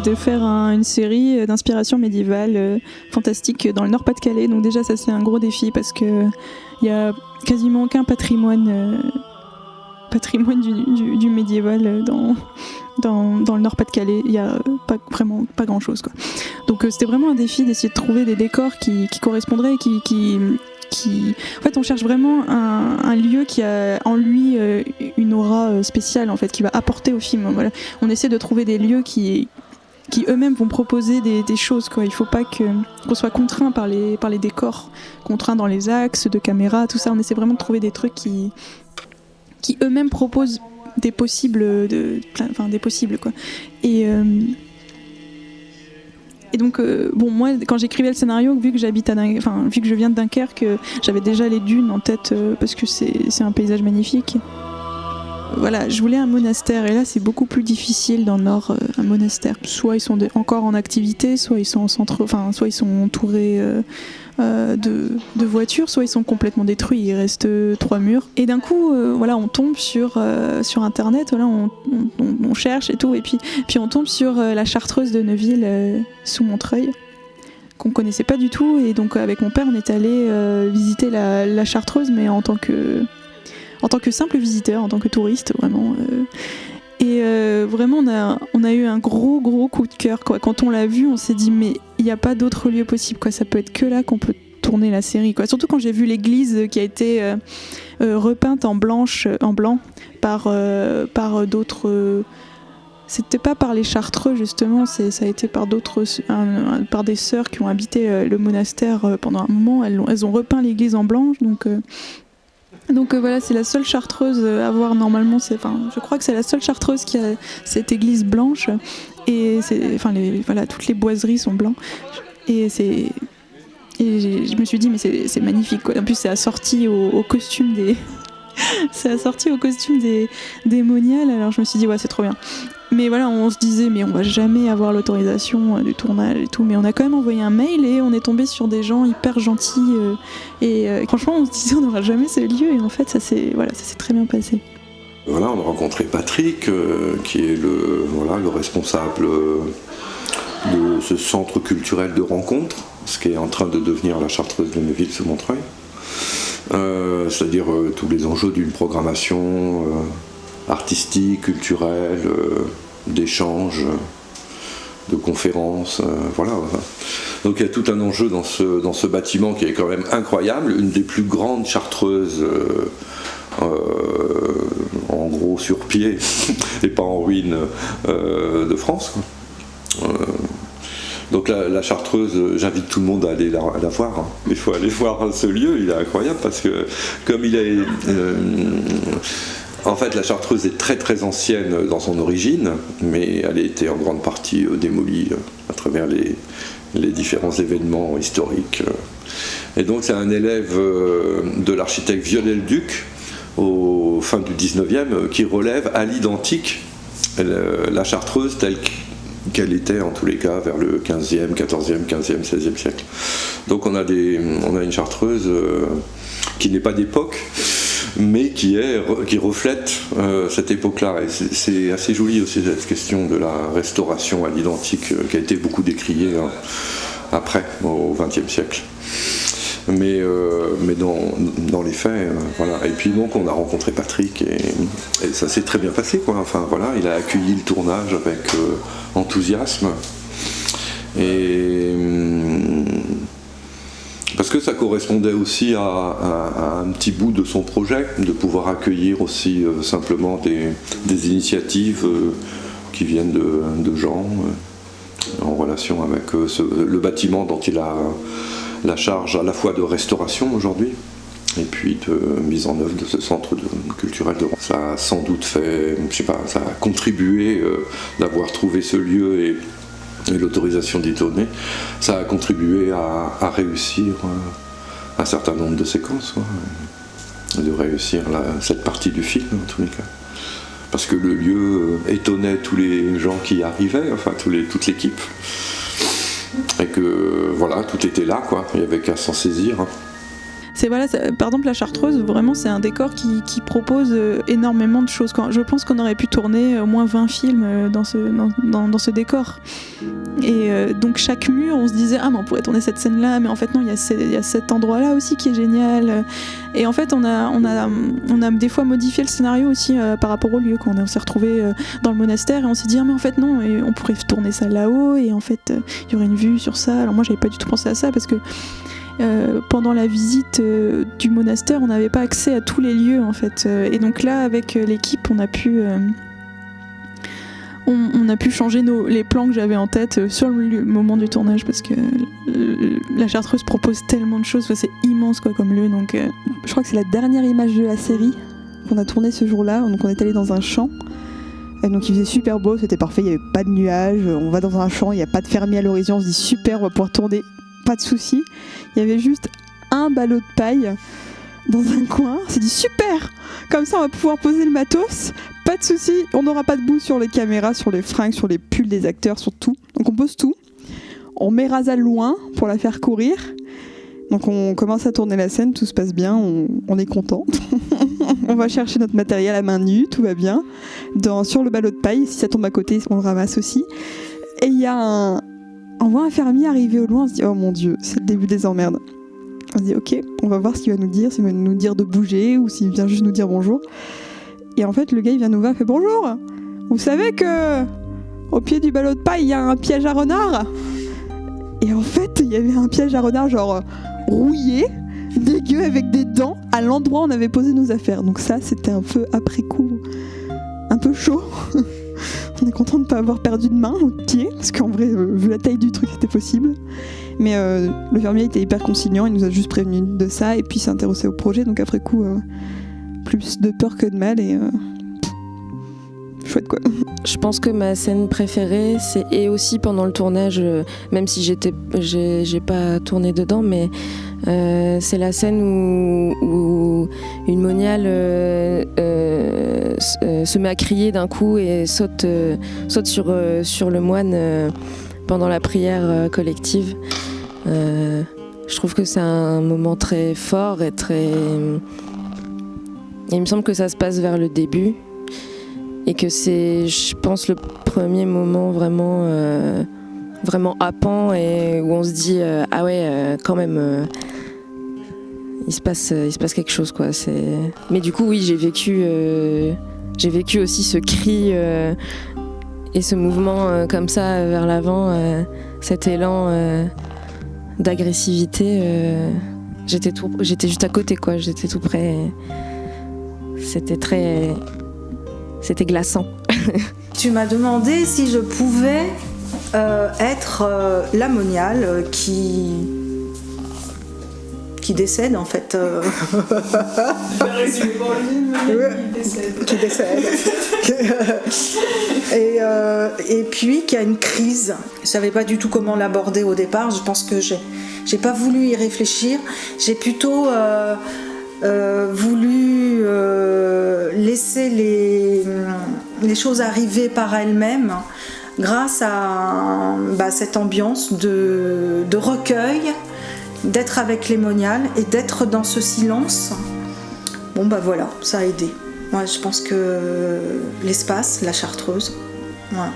c'est de faire une série d'inspiration médiévale fantastique dans le Nord-Pas-de-Calais. Donc déjà ça c'est un gros défi parce que il y a quasiment aucun patrimoine du médiéval dans le Nord-Pas-de-Calais. Il y a pas grand chose quoi. Donc c'était vraiment un défi d'essayer de trouver des décors qui correspondraient et en fait on cherche vraiment un lieu qui a en lui une aura spéciale en fait, qui va apporter au film. Voilà. On essaie de trouver des lieux qui eux-mêmes vont proposer des choses quoi. Il faut pas qu'on soit contraint par les décors, contraint dans les axes de caméra, tout ça. On essaie vraiment de trouver des trucs qui eux-mêmes proposent des possibles des possibles quoi. Et donc, moi, quand j'écrivais le scénario, vu que vu que je viens de Dunkerque, j'avais déjà les dunes en tête parce que c'est un paysage magnifique. Voilà, je voulais un monastère et là c'est beaucoup plus difficile dans le Nord, un monastère. Soit ils sont encore en activité, soit ils sont soit ils sont entourés de voitures, soit ils sont complètement détruits, il reste 3 murs. Et d'un coup, on tombe sur internet, voilà, on cherche et tout, et puis on tombe sur la Chartreuse de Neuville sous Montreuil, qu'on connaissait pas du tout, et donc avec mon père on est allé visiter la Chartreuse, mais en tant que simple visiteur, en tant que touriste, vraiment. Et vraiment, on a eu un gros coup de cœur, quoi. Quand on l'a vu, on s'est dit, mais il n'y a pas d'autre lieu possible, quoi. Ça peut être que là qu'on peut tourner la série, quoi. Surtout quand j'ai vu l'église qui a été repeinte en blanc par d'autres... C'était pas par les Chartreux, justement, ça a été par par des sœurs qui ont habité le monastère pendant un moment. Elles ont repeint l'église en blanc, donc voilà, c'est la seule Chartreuse à avoir normalement. Je crois que c'est la seule Chartreuse qui a cette église blanche. Et toutes les boiseries sont blancs. Et je me suis dit, mais c'est magnifique, quoi. En plus, c'est assorti au costume des. C'est assorti au costume des moniales. Alors je me suis dit, ouais, c'est trop bien. Mais voilà, on se disait, mais on va jamais avoir l'autorisation du tournage et tout. Mais on a quand même envoyé un mail et on est tombé sur des gens hyper gentils. Franchement, on se disait, on n'aura jamais ce lieu. Et en fait, ça s'est très bien passé. Voilà, on a rencontré Patrick, qui est le responsable de ce centre culturel de rencontre, ce qui est en train de devenir la Chartreuse de Neuville sous Montreuil. C'est-à-dire tous les enjeux d'une programmation artistique, culturelle, d'échanges, de conférences, voilà. Donc il y a tout un enjeu dans ce bâtiment qui est quand même incroyable, une des plus grandes chartreuses en gros sur pied et pas en ruine de France. Donc la Chartreuse, j'invite tout le monde à aller la voir. Hein. Il faut aller voir ce lieu, il est incroyable parce que comme il est... en fait, la Chartreuse est très très ancienne dans son origine, mais elle a été en grande partie démolie à travers les différents événements historiques. Et donc c'est un élève de l'architecte Viollet-le-Duc au fin du 19e qui relève à l'identique la Chartreuse telle qu'elle était en tous les cas vers le 15e, 14e, 15e, 16e siècle. Donc on a une Chartreuse qui n'est pas d'époque, mais qui reflète cette époque-là. Et c'est assez joli aussi cette question de la restauration à l'identique qui a été beaucoup décriée après, au XXe siècle. Mais dans les faits, voilà. Et puis donc on a rencontré Patrick et ça s'est très bien passé, quoi. Enfin voilà, il a accueilli le tournage avec enthousiasme et parce que ça correspondait aussi à un petit bout de son projet, de pouvoir accueillir aussi simplement des initiatives qui viennent de gens en relation avec le bâtiment dont il a la charge à la fois de restauration aujourd'hui et puis de mise en œuvre de ce centre culturel de rencontre. Ça a sans doute fait, ça a contribué d'avoir trouvé ce lieu et l'autorisation d'y tourner, ça a contribué à réussir un certain nombre de séquences, de réussir cette partie du film en tous les cas. Parce que le lieu étonnait tous les gens qui y arrivaient, enfin toute l'équipe. Et que voilà, tout était là, quoi. Il n'y avait qu'à s'en saisir. par exemple, la Chartreuse, vraiment, c'est un décor qui propose énormément de choses. Je pense qu'on aurait pu tourner au moins 20 films dans ce décor. Et donc, chaque mur, on se disait, mais on pourrait tourner cette scène-là, mais en fait, non, il y a cet endroit-là aussi qui est génial. Et en fait, on a des fois modifié le scénario aussi par rapport au lieu. Quand on s'est retrouvés dans le monastère et on s'est dit, mais en fait, non, et on pourrait tourner ça là-haut, et en fait, il y aurait une vue sur ça. Alors, moi, j'avais pas du tout pensé à ça parce que pendant la visite du monastère, on n'avait pas accès à tous les lieux en fait. Et donc là, avec l'équipe, on a pu changer les plans que j'avais en tête sur le moment du tournage parce que la Chartreuse propose tellement de choses. C'est immense quoi comme lieu. Donc, je crois que c'est la dernière image de la série qu'on a tournée ce jour-là. Donc on est allé dans un champ. Et donc il faisait super beau, c'était parfait, il n'y avait pas de nuages. On va dans un champ, il n'y a pas de fermier à l'horizon. On se dit super, on va pouvoir tourner. Pas de soucis, il y avait juste un ballot de paille dans un coin. On s'est dit super, comme ça on va pouvoir poser le matos, pas de soucis, on n'aura pas de boue sur les caméras, sur les fringues, sur les pulls des acteurs, sur tout. Donc on pose tout, on met Razal loin pour la faire courir. Donc on commence à tourner la scène, tout se passe bien, on est content. On va chercher notre matériel à main nue, tout va bien. Sur le ballot de paille, si ça tombe à côté, on le ramasse aussi. Et il y a on voit un fermier arriver au loin, on se dit oh mon Dieu, c'est le début des emmerdes. On se dit ok, on va voir ce qu'il va nous dire, s'il va nous dire de bouger ou s'il vient juste nous dire bonjour. Et en fait le gars il vient nous voir, il fait bonjour, vous savez que au pied du ballot de paille il y a un piège à renard. Et en fait il y avait un piège à renard genre rouillé, dégueu avec des dents à l'endroit où on avait posé nos affaires. Donc ça c'était un peu après coup, un peu chaud. On est content de ne pas avoir perdu de main ou de pied, parce qu'en vrai, vu la taille du truc, c'était possible. Mais le fermier était hyper conciliant, il nous a juste prévenu de ça, et puis il s'est intéressé au projet, donc après coup, plus de peur que de mal, et chouette quoi. Je pense que ma scène préférée, et aussi pendant le tournage, même si j'ai pas tourné dedans, mais c'est la scène où une moniale se met à crier d'un coup et saute sur le moine pendant la prière collective. Je trouve que c'est un moment très fort et très... Il me semble que ça se passe vers le début et que c'est, je pense, le premier moment vraiment happant et où on se dit ah ouais, quand même... Il se passe quelque chose quoi. Mais du coup oui j'ai vécu aussi ce cri et ce mouvement comme ça vers l'avant, cet élan d'agressivité. J'étais juste à côté quoi, j'étais tout près. C'était glaçant. Tu m'as demandé si je pouvais être la moniale qui décède en fait. Qui décède. Et puis qui a une crise. Je savais pas du tout comment l'aborder au départ. Je pense que j'ai pas voulu y réfléchir. J'ai plutôt voulu laisser les choses arriver par elles-mêmes grâce à cette ambiance de recueil, d'être avec les moniales et d'être dans ce silence. Bon voilà, ça a aidé. Moi je pense que l'espace, la Chartreuse, voilà,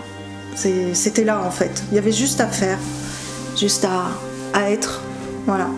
c'était là en fait. Il y avait juste à faire, juste à être, voilà.